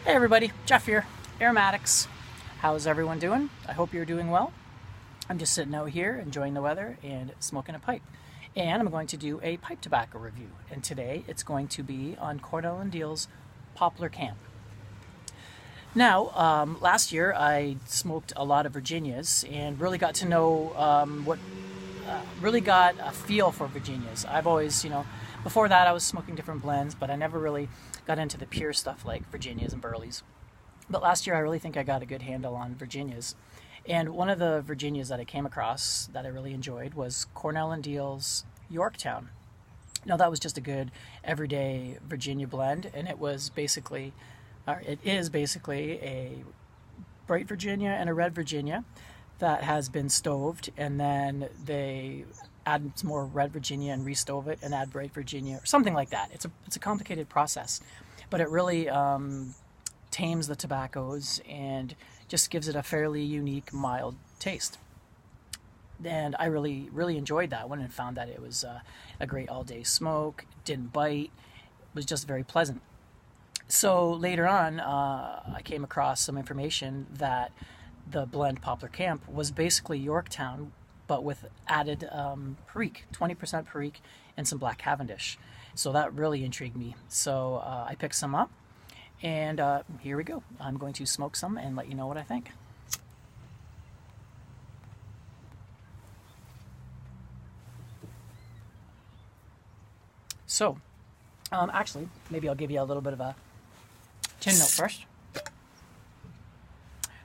Hey everybody, Jeff here, Aromatics. How's everyone doing? I hope you're doing well. I'm just sitting out here enjoying the weather and smoking a pipe. And I'm going to do a pipe tobacco review. And today it's going to be on Cornell Diehl's Poplar Camp. Now, last year I smoked a lot of Virginias and really got to know really got a feel for Virginias. I've always, before that I was smoking different blends, but I never really got into the pure stuff like Virginias and Burleys. But last year I really think I got a good handle on Virginias. And one of the Virginias that I came across that I really enjoyed was Cornell Diehl's Yorktown. Now that was just a good everyday Virginia blend, and it is basically a bright Virginia and a red Virginia that has been stoved, and then they add some more red Virginia and restove it and add bright Virginia or something like that. It's a complicated process, but it really tames the tobaccos and just gives it a fairly unique, mild taste. And I really enjoyed that one and found that it was a great all-day smoke. Didn't bite. Was just very pleasant. So later on, I came across some information that the blend Poplar Camp was basically Yorktown, but with added Perique, 20% Perique, and some Black Cavendish. So that really intrigued me. So I picked some up, and here we go. I'm going to smoke some and let you know what I think. So, actually, maybe I'll give you a little bit of a tin note first.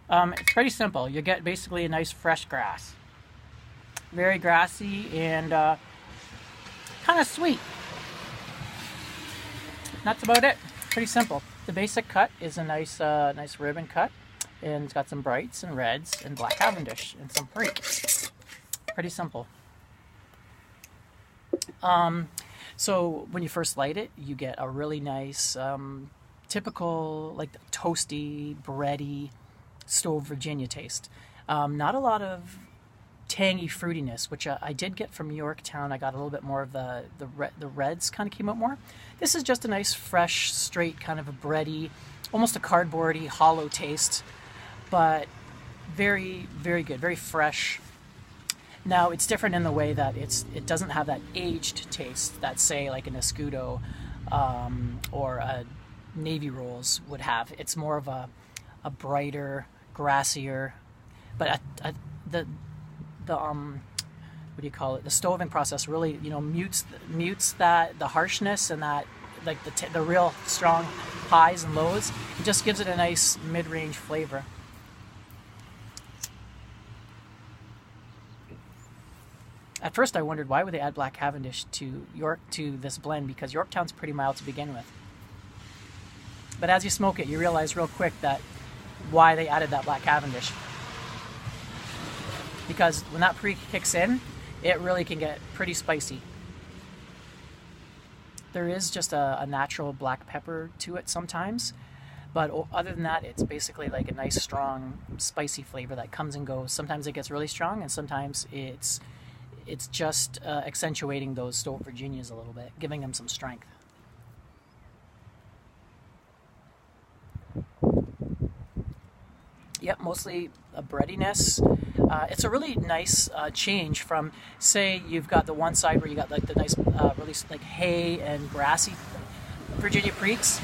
It's pretty simple. You get basically a nice fresh grass. Very grassy and kind of sweet. That's about it. Pretty simple. The basic cut is a nice ribbon cut, and it's got some brights and reds and Black Cavendish and some Perique. Pretty simple. So when you first light it, you get a really nice, typical like toasty, bready, stove Virginia taste. Not a lot of tangy fruitiness, which I did get from Yorktown. I got a little bit more of the reds kind of came out more. This is just a nice, fresh, straight kind of a bready, almost a cardboardy, hollow taste, but very, very good, very fresh. Now it's different in the way that it doesn't have that aged taste that, say, like an Escudo or a Navy Rolls would have. It's more of a brighter, grassier, but the what do you call it? The stoving process really mutes that the harshness and that like the real strong highs and lows. It just gives it a nice mid-range flavor. At first I wondered why would they add Black Cavendish to this blend, because Yorktown's pretty mild to begin with. But as you smoke it, you realize real quick that why they added that Black Cavendish. Because when that Perique kicks in, it really can get pretty spicy. There is just a natural black pepper to it sometimes, but other than that, it's basically like a nice, strong, spicy flavor that comes and goes. Sometimes it gets really strong, and sometimes it's just accentuating those stove Virginias a little bit, giving them some strength. Yep, mostly a breadiness. It's a really nice change from, say, you've got the one side where you got like the nice, really like hay and grassy Virginia Periques,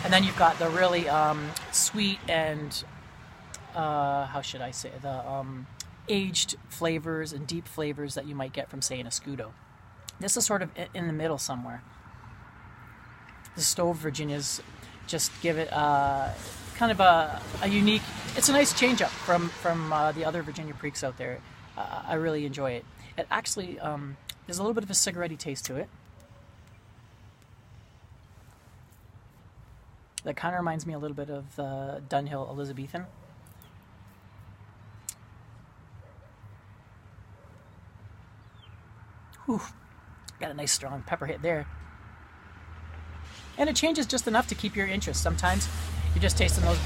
and then you've got the really sweet and how should I say, the aged flavors and deep flavors that you might get from, say, an Escudo. This is sort of in the middle somewhere. The stove Virginias just give it kind of a unique. It's a nice change up from the other Virginia Periques out there. I really enjoy it. It actually there's a little bit of a cigarette-y taste to it. That kind of reminds me a little bit of the Dunhill Elizabethan. Whew, got a nice strong pepper hit there. And it changes just enough to keep your interest. Sometimes you're just tasting the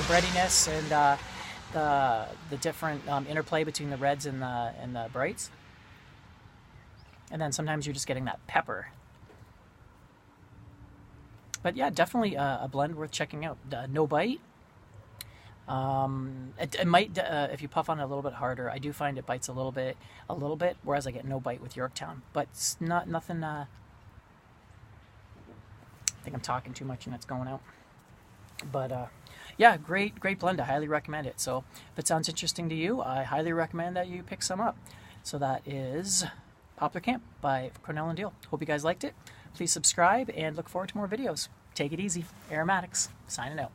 breadiness and the different interplay between the reds and the brights. And then sometimes you're just getting that pepper. But yeah, definitely a blend worth checking out. No bite. It might, if you puff on it a little bit harder, I do find it bites a little bit, whereas I get no bite with Yorktown. But it's nothing, I think I'm talking too much and it's going out. But yeah, great blend. I highly recommend it. So if it sounds interesting to you, I highly recommend that you pick some up. So that is Poplar Camp by Cornell Diehl. Hope you guys liked it. Please subscribe and look forward to more videos. Take it easy. Aromatics, signing out.